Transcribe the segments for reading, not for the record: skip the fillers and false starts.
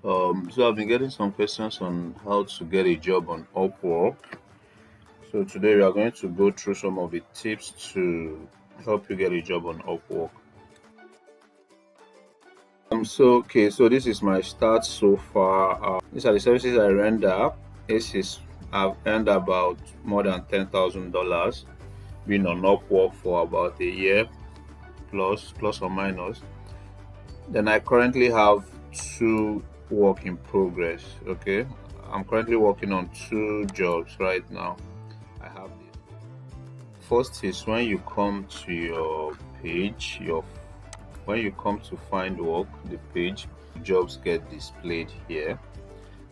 So I've been getting some questions on how to get a job on Upwork. So today we are going to go through some of the tips to help you get a job on Upwork. So this is my start so far. These are the services I render. I've earned about more than $10,000 being on Upwork for about a year plus or minus. Then I currently have two work in progress. Okay, I'm currently working on two jobs right now. I have this. First is when you come to your page, your when you come to find work, the page jobs get displayed here.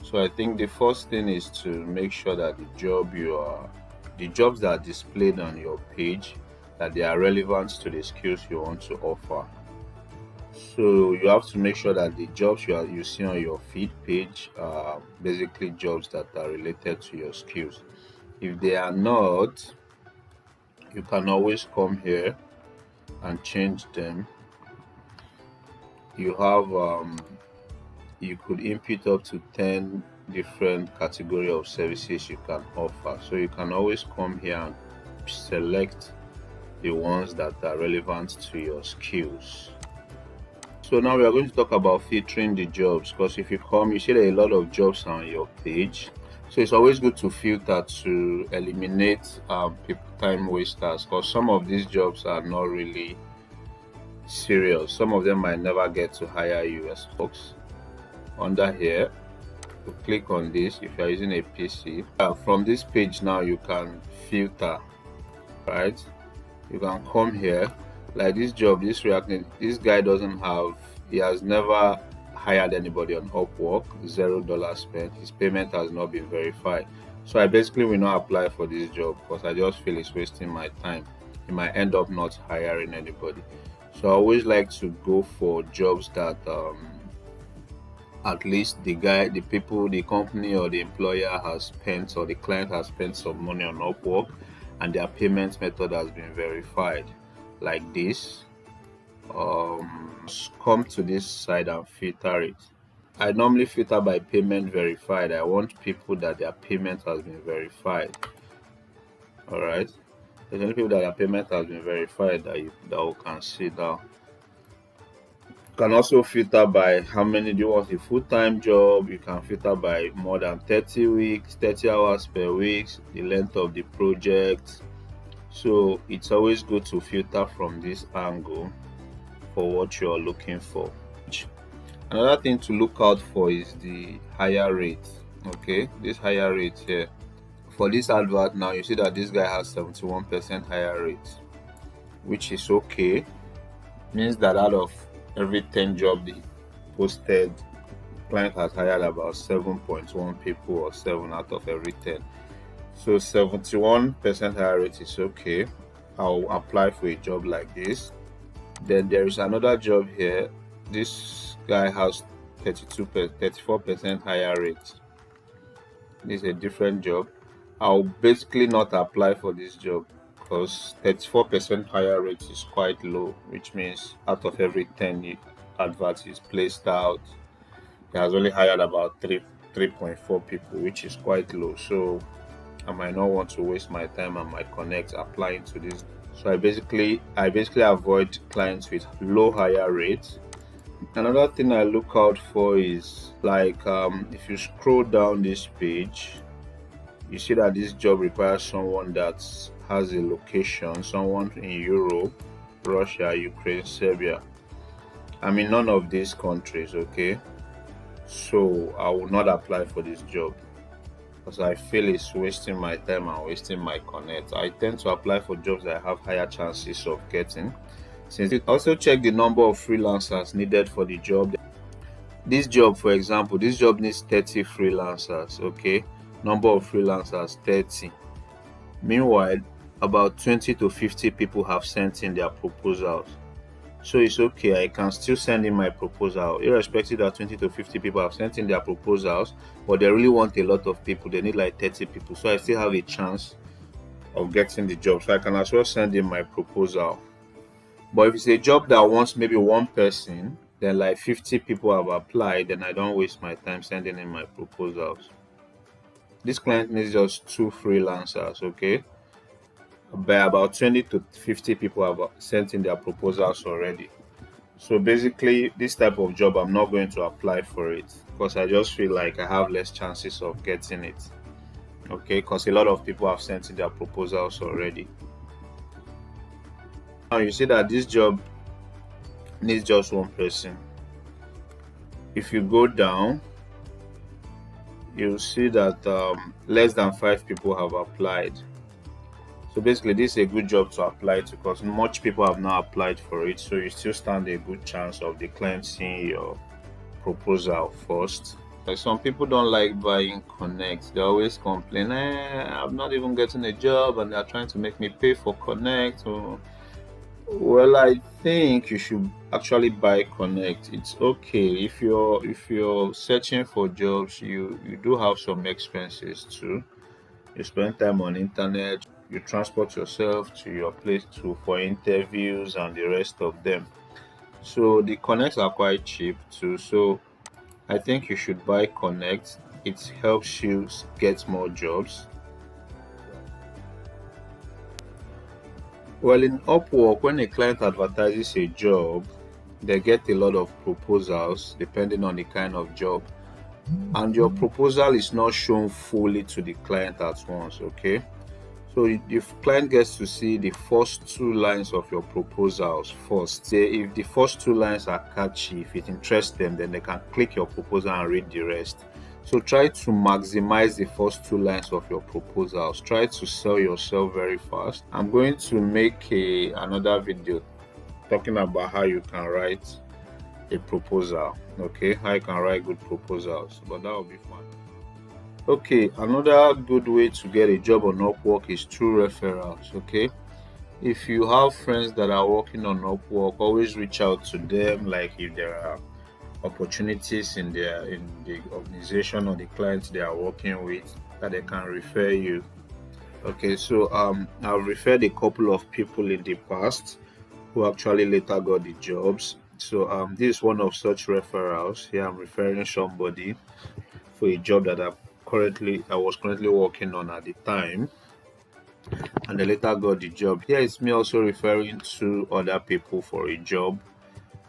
So I think the first thing is to make sure that the jobs that are displayed on your page, that they are relevant to the skills you want to offer. So you have to make sure that the jobs you see on your feed page are basically jobs that are related to your skills. If they are not, you can always come here and change them. You could input up to 10 different category of services you can offer. So you can always come here and select the ones that are relevant to your skills. So now we are going to talk about filtering the jobs, because if you come, you see there are a lot of jobs on your page. So it's always good to filter to eliminate people time wasters, because some of these jobs are not really serious. Some of them might never get to hire you as folks. Under here, you click on this if you are using a PC. From this page now you can filter, right? You can come here like this job, this guy doesn't have, he has never hired anybody on Upwork, $0 spent, his payment has not been verified. So I basically will not apply for this job because I just feel it's wasting my time. He might end up not hiring anybody. So I always like to go for jobs that at least the company or the employer has spent, or the client has spent some money on Upwork and their payment method has been verified, like this. Come to this side and filter it. I normally filter by payment verified. I want people that their payment has been verified. All right, there's only people that their payment has been verified that we can see now. You can also filter by how many do you want a full-time job. You can filter by more than 30 weeks, 30 hours per week, the length of the project. So it's always good to filter from this angle for what you're looking for. Another thing to look out for is the higher rate. Okay, this higher rate here. For this advert now, you see that this guy has 71% higher rate, which is okay. Means that out of every 10 jobs he posted, client has hired about 7.1 people, or 7 out of every 10. So 71% higher rate is okay. I'll apply for a job like this. Then there is another job here. This guy has 34% higher rate. This is a different job. I'll basically not apply for this job because 34% higher rate is quite low, which means out of every 10 adverts is placed out, he has only hired about 3.4 people, which is quite low. So I might not want to waste my time and my connect applying to this. So I basically avoid clients with low higher rates. Another thing I look out for is like if you scroll down this page, you see that this job requires someone that has a location, someone in Europe, Russia, Ukraine, Serbia. I'm in none of these countries, okay? So I will not apply for this job because I feel it's wasting my time and wasting my connect. I tend to apply for jobs that I have higher chances of getting. Since it also check the number of freelancers needed for the job. This job, for example, this job needs 30 freelancers, okay? Number of freelancers 30. Meanwhile, about 20 to 50 people have sent in their proposals. So it's okay, I can still send in my proposal, irrespective that 20 to 50 people have sent in their proposals, but they really want a lot of people. They need like 30 people. So I still have a chance of getting the job. So I can as well send in my proposal. But if it's a job that wants maybe one person, then like 50 people have applied, then I don't waste my time sending in my proposals. This client needs just two freelancers, okay? By about 20 to 50 people have sent in their proposals already. So basically, this type of job, I'm not going to apply for it because I just feel like I have less chances of getting it. Okay, because a lot of people have sent in their proposals already. Now you see that this job needs just one person. If you go down, you'll see that less than 5 people have applied. So basically, this is a good job to apply to because much people have not applied for it. So you still stand a good chance of the client seeing your proposal first. Like some people don't like buying connect. They always complain, I'm not even getting a job and they're trying to make me pay for connect. Well, I think you should actually buy connect. It's okay if you're searching for jobs, you do have some expenses too. You spend time on internet, you transport yourself to your place to for interviews and the rest of them. So the connects are quite cheap too. So I think you should buy connect. It helps you get more jobs. Well, in Upwork, when a client advertises a job, they get a lot of proposals depending on the kind of job. And your proposal is not shown fully to the client at once, okay? So the client gets to see the first two lines of your proposals first. Say if the first two lines are catchy, if it interests them, then they can click your proposal and read the rest. So try to maximize the first two lines of your proposals. Try to sell yourself very fast. I'm going to make another video talking about how you can write a proposal. Okay, how you can write good proposals, but that will be fun. Okay, another good way to get a job on Upwork is through referrals. Okay, if you have friends that are working on Upwork, always reach out to them. Like if there are opportunities in the organization or the clients they are working with, that they can refer you. Okay, so I've referred a couple of people in the past who actually later got the jobs. So this is one of such referrals. Here I'm referring somebody for a job that I was currently working on at the time, and they later got the job. Here is me also referring to other people for a job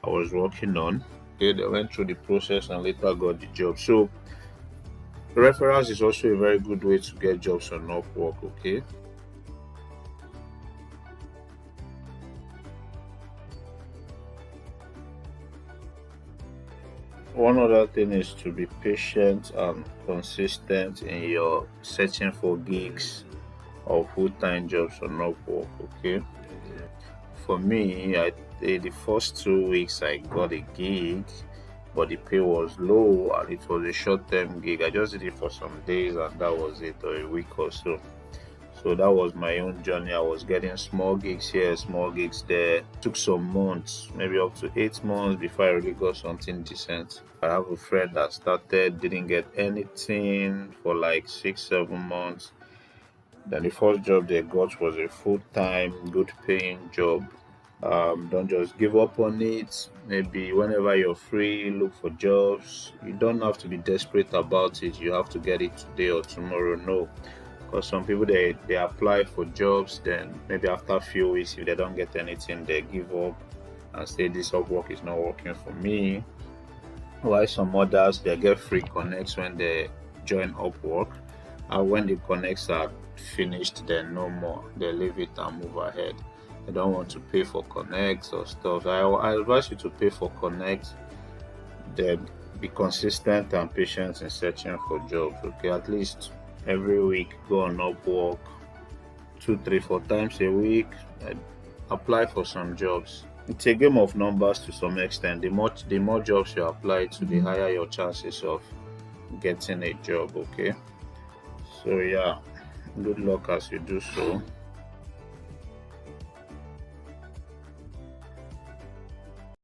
I was working on. Okay, they went through the process and later got the job. So referrals is also a very good way to get jobs on Upwork. Okay. One other thing is to be patient and consistent in your searching for gigs or full-time jobs on Upwork. Okay. For me, the first 2 weeks I got a gig, but the pay was low and it was a short-term gig. I just did it for some days and that was it, or a week or so. So that was my own journey. I was getting small gigs here, small gigs there. It took some months, maybe up to 8 months before I really got something decent. I have a friend that started, didn't get anything for like 6, 7 months. Then the first job they got was a full-time, good paying job. Don't just give up on it. Maybe whenever you're free, look for jobs. You don't have to be desperate about it. You have to get it today or tomorrow. No, because some people they apply for jobs, then maybe after a few weeks, if they don't get anything, they give up and say this work is not working for me. While some others they get free connects when they join Upwork, and when the connects are finished, then no more. They leave it and move ahead. They don't want to pay for connects or stuff. I advise you to pay for connects. Then be consistent and patient in searching for jobs. Okay, at least every week go on Upwork 2, 3, 4 times a week. Apply for some jobs. It's a game of numbers to some extent. The more jobs you apply to, the higher your chances of getting a job. Okay, so yeah, good luck as you do so.